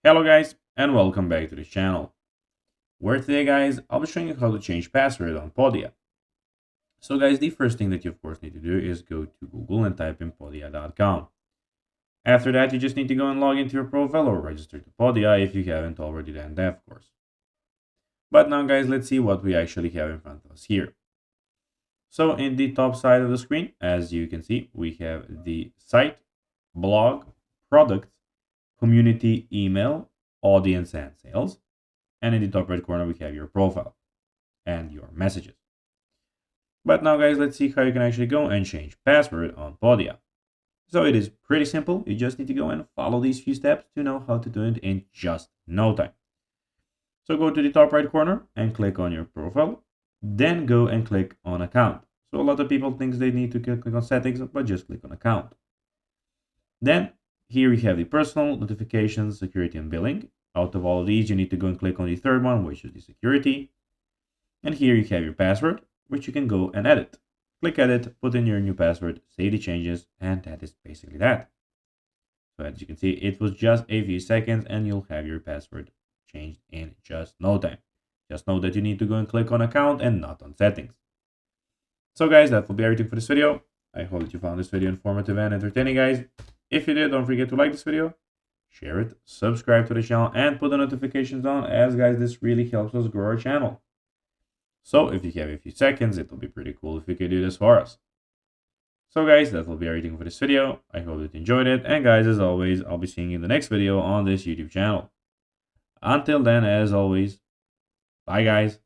Hello guys and welcome back to the channel, where today guys I'll be showing you how to change password on Podia. So guys, the first thing that you of course need to do is go to Google and type in podia.com. After that you just need to go and log into your profile or register to Podia if you haven't already done that of course. But now guys, let's see what we actually have in front of us here. So in the top side of the screen, as you can see, we have the site, blog, product, community, email, audience and sales. And in the top right corner, we have your profile and your messages. But now guys, let's see how you can actually go and change password on Podia. So it is pretty simple. You just need to go and follow these few steps to know how to do it in just no time. So go to the top right corner and click on your profile. Then go and click on account. So a lot of people think they need to click on settings, but just click on account. Then here you have the personal, notifications, security and billing. Out of all of these, you need to go and click on the third one, which is the security. And here you have your password, which you can go and edit. Click edit, put in your new password, save the changes, and that is basically that. So as you can see, it was just a few seconds and you'll have your password changed in just no time. Just know that you need to go and click on account and not on settings. So guys, that will be everything for this video. I hope that you found this video informative and entertaining, guys. If you did, don't forget to like this video, share it, subscribe to the channel, and put the notifications on, as guys, this really helps us grow our channel. So if you have a few seconds, it will be pretty cool if you could do this for us. So guys, that will be everything for this video. I hope that you enjoyed it. And guys, as always, I'll be seeing you in the next video on this YouTube channel. Until then, as always, bye guys.